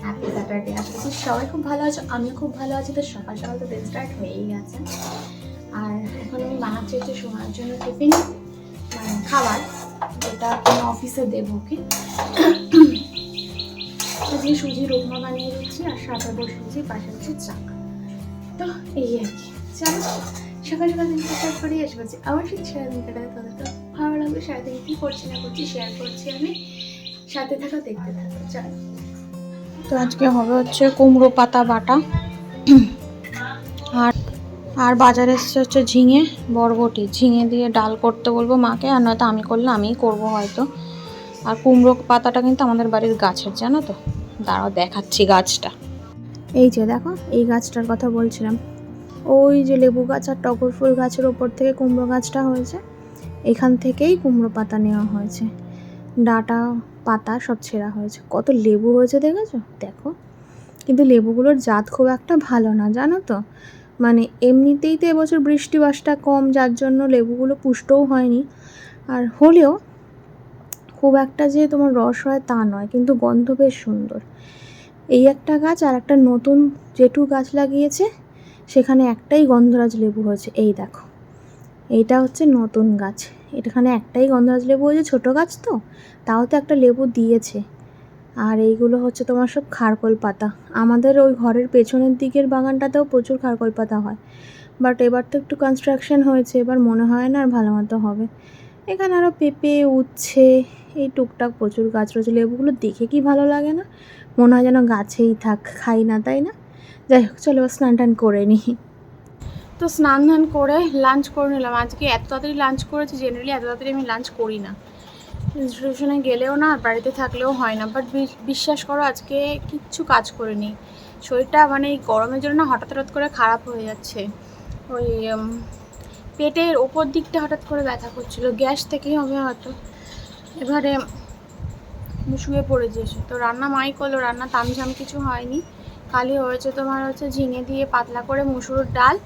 Happy Saturday. আশা করছি সবাই খুব ভালো আছো, আমিও খুব ভালো আছি। তো সকাল সকাল তো দিন স্টার্ট হয়েই গেছে। আর এখন আমি বানাচ্ছি হচ্ছে সময়ের জন্য টিফিন, মানে খাবার, যেটা আমি অফিসে দেবো। ওকে, আজকে সুজির উপমা বানিয়ে দিচ্ছি আর সাথে বসিয়েছি পাশে হচ্ছে চা। তো এই আর কি, চলো সকাল সকাল দিন স্টার্ট করি। এসে বলছি আমার সাথে সারাদিন কাটাতে তাদের তো ভালো লাগবে। সারাদিন কী করছি না করছি শেয়ার করছি আমি, সাথে থাকো, দেখতে থাকো, চলো। তো আজকে হবে হচ্ছে কুমড়ো পাতা বাটা, আর আর বাজারে এসছে হচ্ছে ঝিঙে, বরবটি। ঝিঙে দিয়ে ডাল করতে বলবো মাকে, আর নয়তো আমি করলে আমিই করবো হয়তো। আর কুমড়ো পাতাটা কিন্তু আমাদের বাড়ির গাছের, জানো তো। দাঁড়াও দেখাচ্ছি গাছটা। এই যে দেখো, এই গাছটার কথা বলছিলাম। ওই যে লেবু গাছ আর টগর ফুল গাছের ওপর থেকে কুমড়ো গাছটা হয়েছে, এখান থেকেই কুমড়ো পাতা নেওয়া হয়েছে। ডাঁটা পাতা সব ছেঁড়া হয়েছে। কত লেবু হয়েছে দেখেছো, দেখো। কিন্তু লেবুগুলোর জাত খুব একটা ভালো না, জানো তো। মানে এমনিতেই তো এবছর বৃষ্টি বাসটা কম, যার জন্য লেবুগুলো পুষ্টও হয়নি। আর হলেও খুব একটা যে তোমার রস হয় তা নয়, কিন্তু গন্ধ বেশ সুন্দর। এই একটা গাছ আর একটা নতুন জেঠু গাছ লাগিয়েছে, সেখানে একটাই গন্ধরাজ লেবু হয়েছে। এই দেখো, এইটা হচ্ছে নতুন গাছ, এখানে একটাই গন্ধরাজ লেবু হয়েছে। ছোটো গাছ তো, তাও তো একটা লেবু দিয়েছে। আর এইগুলো হচ্ছে তোমার সব খারকোল পাতা। আমাদের ওই ঘরের পেছনের দিকের বাগানটাতেও প্রচুর খারকোল পাতা হয়, বাট এবার তো একটু কনস্ট্রাকশন হয়েছে, এবার মনে হয় না আর ভালো মতো হবে। এখানে আরও পেঁপে, উচ্ছে, এই টুকটাক প্রচুর গাছ রয়েছে। লেবুগুলো দেখে কি ভালো লাগে না, মনে হয় যেন গাছেই থাক, খাই না, তাই না? যাই হোক, চলো স্নান টান করে নিই। তো স্নান ধান করে লাঞ্চ করে নিলাম। আজকে এত তাড়াতাড়ি লাঞ্চ করেছি, জেনারেলি এত তাড়াতাড়ি আমি লাঞ্চ করি না। ইনস্টিটিউশনে গেলেও না, বাড়িতে থাকলেও হয় না। বাট বিশ্বাস করো, আজকে কিচ্ছু কাজ করিনি। শরীরটা মানে এই গরমের জন্য না হঠাৎ হঠাৎ করে খারাপ হয়ে যাচ্ছে। ওই পেটের ওপর দিকটা হঠাৎ করে ব্যথা করছিল, গ্যাস থেকেই হবে হয়তো। এবারে শুয়ে পড়েছি এসে। তো রান্না মাই করলো, রান্না তামঝাম কিছু হয়নি। খালি হয়েছে তোমার হচ্ছে ঝিঙে দিয়ে পাতলা করে মুসুর ডাল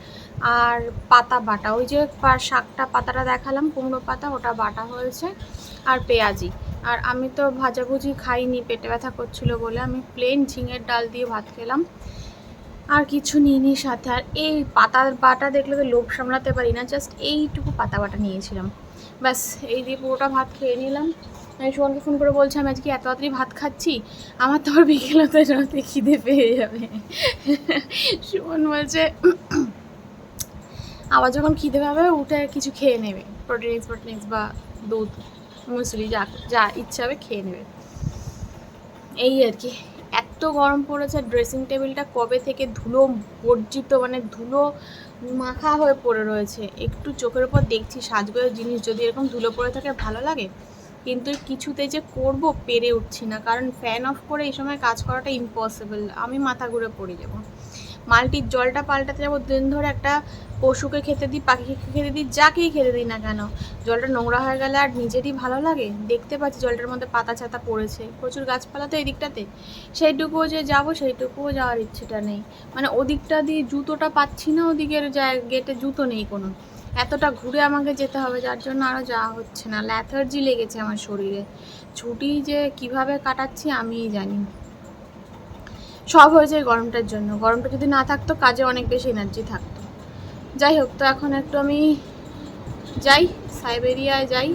আর পাতা বাটা। ওই যে শাকটা পাতাটা দেখালাম, কুমড়ো পাতা, ওটা বাটা হয়েছে, আর পেঁয়াজি। আর আমি তো ভাজাভুজি খাইনি, পেটে ব্যথা করছিল বলে আমি প্লেন ঝিঙের ডাল দিয়ে ভাত খেলাম, আর কিছু নিইনি সাথে। আর এই পাতা বাটা দেখলে তো লোভ সামলাতে পারি না, জাস্ট এইটুকু পাতা বাটা নিয়েছিলাম, ব্যাস। এই দিয়ে পুরোটা ভাত খেয়ে নিলাম। আমি সুমনকে ফোন করে বলছি আমি আজকে এত তাড়াতাড়ি ভাত খাচ্ছি, আমার তো আর বিকেল হতে রাতে খিদে পেয়ে যাবে। সুমন বলছে আবার যখন খিদে পাবে উঠে কিছু খেয়ে নেবে, প্রোটিনস বা দুধ, মুসলি, যা যা ইচ্ছা হবে খেয়ে নেবে। এই আর কি। এত গরম পড়েছে, ড্রেসিং টেবিলটা কবে থেকে ধুলো বর্জিত, মানে ধুলো মাখা হয়ে পড়ে রয়েছে। একটু চোখের উপর দেখছি সাজগোজের জিনিস যদি এরকম ধুলো পড়ে থাকে ভালো লাগে, কিন্তু কিছুতে যে করব পেরে উঠছি না, কারণ ফ্যান অফ করে এই সময় কাজ করাটা ইম্পসিবল। আমি মাথা ঘুরে পড়ে যাব। মাল্টির জলটা পাল্টাতে যাবো, দিন ধরে একটা পশুকে খেতে দিই, পাখিকে খেতে দিই, যাকেই খেতে দিই না কেন, জলটা নোংরা হয়ে গেলে আর নিজেরই ভালো লাগে? দেখতে পাচ্ছি জলটার মধ্যে পাতা ছাতা পড়েছে, প্রচুর গাছপালা তো এই দিকটাতে, সেইটুকুও যে যাবো সেইটুকুও যাওয়ার ইচ্ছেটা নেই। মানে ওদিকটা দিয়ে জুতোটা পাচ্ছি না, ওদিকের গেটে জুতো নেই কোনো, এতটা ঘুরে আমাকে যেতে হবে, যার জন্য আরও যাওয়া হচ্ছে না। ল্যাথার্জি লেগেছে আমার শরীরে। ছুটি যে কিভাবে কাটাচ্ছি আমিই জানি। সব হয়েছে এই গরমটার জন্য। গরমটা যদি না থাকতো কাজে অনেক বেশি এনার্জি থাকতো। যাই হোক, তো এখন একটু আমি যাই, সাইবেরিয়ায় যাই,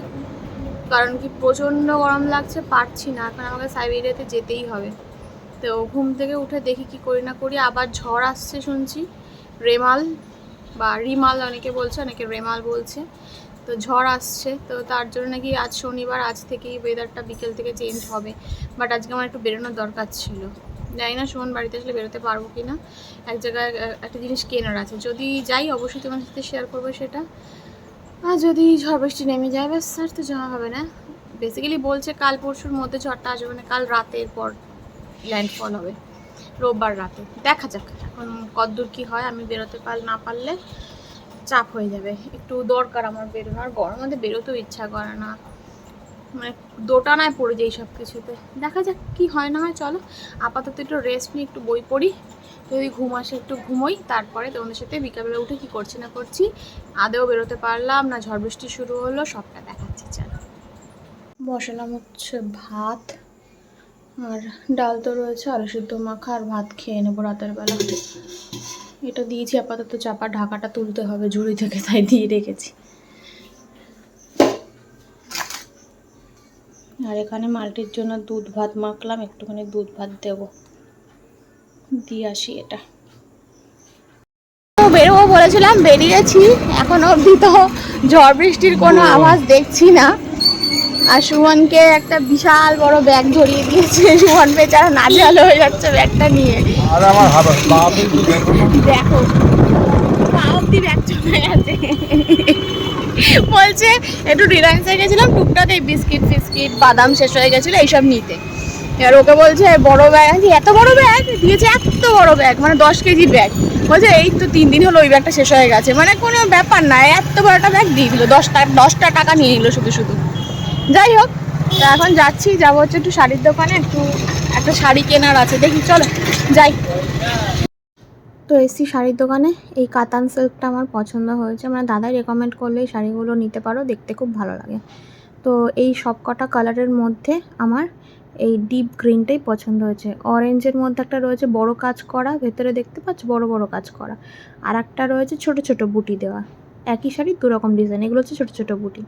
কারণ কি প্রচণ্ড গরম লাগছে, পারছি না। এখন আমাকে সাইবেরিয়াতে যেতেই হবে। তো ঘুম থেকে উঠে দেখি কি করি না করি। আবার ঝড় আসছে শুনছি, রেমাল বা রিমাল অনেকে বলছে, অনেকে রেমাল বলছে। তো ঝড় আসছে, তো তার জন্য নাকি আজ শনিবার, আজ থেকেই ওয়েদারটা বিকেল থেকে চেঞ্জ হবে। বাট আজকে আমার একটু বেরোনোর দরকার ছিল। জানি না সুমন বাড়িতে আসলে বেরোতে পারবো কি না। এক জায়গায় একটা জিনিস কেনার আছে, যদি যাই অবশ্যই তোমার সাথে শেয়ার করবো সেটা। আর যদি ঝড় বৃষ্টি নেমে যায় ব্যাস, স্যার তো যাওয়া হবে না। বেসিক্যালি বলছে কাল পরশুর মধ্যে ঝড়টা আসবে, মানে কাল রাতের পর ল্যান্ডফল হবে, রোববার রাতে। দেখা যাক এখন কতদূর কী হয়। আমি বেরোতে না পারলে চাপ হয়ে যাবে। একটু দরকার আমার বেরোনোর, গরমের মধ্যে বেরোতেও ইচ্ছা করে না, মানে দোটানায় পড়ে যাই সব কিছুতে। দেখা যাক কি হয় না হয়। চলো আপাতত একটু রেস্ট নিই, একটু বই পড়ি, যদি ঘুম আসে একটু ঘুমোই, তারপরে তোমাদের সাথে বিকালবেলা উঠে কি করছি না করছি, আদেও বেরোতে পারলাম না, ঝড় বৃষ্টি শুরু হলো, সবটা দেখাচ্ছি। চলো বসালাম হচ্ছে ভাত, আর ডাল তো রয়েছে, আলু সিদ্ধ মাখা আর ভাত খেয়ে নেবো রাতের বেলা। এটা দিয়েছি আপাতত চাপা, ঢাকাটা তুলতে হবে ঝুড়ি থেকে, তাই দিয়ে রেখেছি। আর এখানে মাল্টির জন্য দুধ ভাত মাখলাম, একটুখানি দুধ ভাত দেবো, দিয়ে আসি এটা। বেরোবো বলেছিলাম, বেরিয়েছি, এখনো অবধি তো ঝড় বৃষ্টির কোনো আওয়াজ দেখছি না। আর সুমনকে একটা বিশাল বড় ব্যাগ ধরিয়ে দিয়েছে, সুমন বেচারা নাজেহাল হয়ে যাচ্ছে ব্যাগটা নিয়ে। দেখো পা অব্দি ব্যাগ চলে গেছে। বলছে একটু রিলায়েন্সে গেছিলাম, টুকটাক এই বিস্কিট ফিস্কিট বাদাম শেষ হয়ে গেছিলো এইসব নিতে। এবার ওকে বলছে বড় ব্যাগ, এত বড় ব্যাগ দিয়েছে, এত বড় ব্যাগ মানে 10 কেজির ব্যাগ। বলছে এই তো 3 দিন হলো ওই ব্যাগটা শেষ হয়ে গেছে, মানে কোনো ব্যাপার না, এত বড় একটা ব্যাগ দিয়ে দিল, 10টা টাকা নিয়ে নিল শুধু শুধু। যাই হোক, এখন যাচ্ছি, যাবো হচ্ছে একটু শাড়ির দোকানে, একটা শাড়ি কেনার আছে, দেখি চলো যাই। তো এসছি শাড়ির দোকানে, এই কাতান সিল্কটা আমার পছন্দ হয়েছে, মানে দাদাই রেকমেন্ড করলে এই শাড়িগুলো নিতে পারো, দেখতে খুব ভালো লাগে। তো এই সব কটা কালারের মধ্যে আমার এই ডিপ গ্রিনটাই পছন্দ হয়েছে। অরেঞ্জের মধ্যে একটা রয়েছে বড় কাজ করা, ভেতরে দেখতে পাচ্ছ বড় বড় কাজ করা, আর একটা রয়েছে ছোট ছোট বুটি দেওয়া। একই শাড়ি দুরকম ডিজাইন, এগুলো হচ্ছে ছোটো ছোটো বুটি।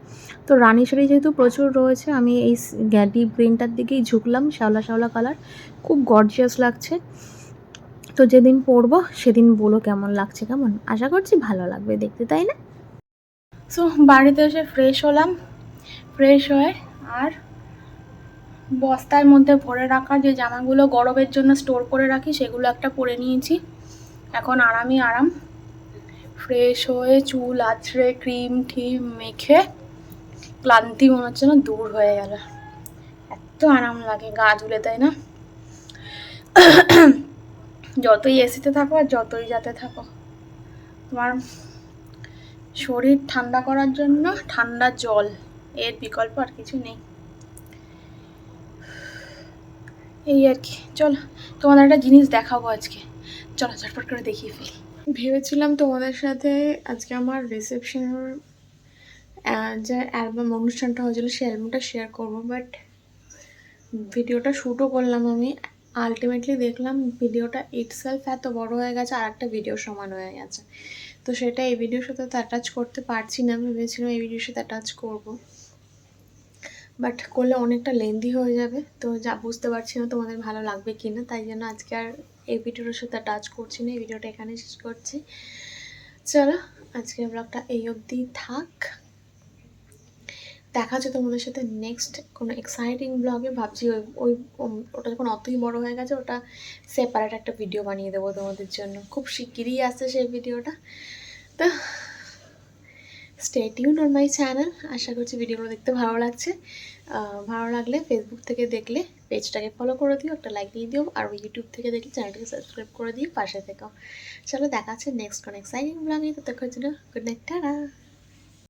তো রানী শাড়ি যেহেতু প্রচুর রয়েছে, আমি এই ডিপ গ্রিনটার দিকেই ঝুঁকলাম, শ্যাওলা শ্যাওলা কালার, খুব গর্জিয়াস লাগছে। তো যেদিন পরবো সেদিন বলো কেমন লাগছে, কেমন, আশা করছি ভালো লাগবে দেখতে, তাই না? সো বাড়িতে এসে ফ্রেশ হলাম, ফ্রেশ হয়ে আর বস্তার মধ্যে ভরে রাখা যে জামাগুলো গরমের জন্য স্টোর করে রাখি সেগুলো একটা পরে নিয়েছি। এখন আরামই আরাম, ফ্রেশ হয়ে চুল আছড়ে ক্রিম ঠিম মেখে ক্লান্তি মনে হচ্ছে না দূর হয়ে গেল, এত আরাম লাগে গা ধুলে, তাই না? যতই এসিতে থাকো আর যতই যাতে থাকো, তোমার শরীর ঠান্ডা করার জন্য ঠান্ডা জল, এর বিকল্প আর কিছু নেই। এই আর কি, চলো তোমাদের একটা জিনিস দেখাবো আজকে, চলো ঝটপট করে দেখিয়ে ফেলি। ভেবেছিলাম তোমাদের সাথে আজকে আমার রিসেপশনের যে অ্যালবাম অনুষ্ঠানটা হয়েছিল সেই অ্যালবামটা শেয়ার করবো, বাট ভিডিওটা শ্যুটও করলাম আমি, আলটিমেটলি দেখলাম ভিডিওটা ইটসেলফ এত বড় হয়ে গেছে আর একটা ভিডিও সমান হয়ে গেছে। তো সেটা এই ভিডিওর সাথে তো অ্যাটাচ করতে পারছি না, ভেবেছিলাম এই ভিডিওর সাথে অ্যাটাচ করবো, বাট করলে অনেকটা লেন্দি হয়ে যাবে, তো যা বুঝতে পারছি না তোমাদের ভালো লাগবে কি না, তাই জন্য আজকে আর এই ভিডিওর সাথে টাচ করছি না, এই ভিডিওটা এখানে শেষ করছি। চলো আজকের ব্লগটা এই অবধি থাক, দেখা হচ্ছে তোমাদের সাথে নেক্সট কোনো এক্সাইটিং ব্লগে। ভাবছি ওই ওটা যখন অতই বড় হয়ে গেছে ওটা সেপারেট একটা ভিডিও বানিয়ে দেবো তোমাদের জন্য, খুব শিগগিরই আসছে সেই ভিডিওটা। তো stay tune on my channel, আশা করছি ভিডিওগুলো দেখতে ভালো লাগছে। ভালো লাগলে ফেসবুক থেকে দেখলে পেজটাকে ফলো করে দিও, একটা লাইক দিয়ে দিও, আর ইউটিউব থেকে দেখলে চ্যানেলটাকে সাবস্ক্রাইব করে দিও, পাশে থেকো। চলো দেখা আছে নেক্সট কোনো এক্সাইটিং ব্লগে, ততক্ষণ জন্য গুড নাইট, টাটা।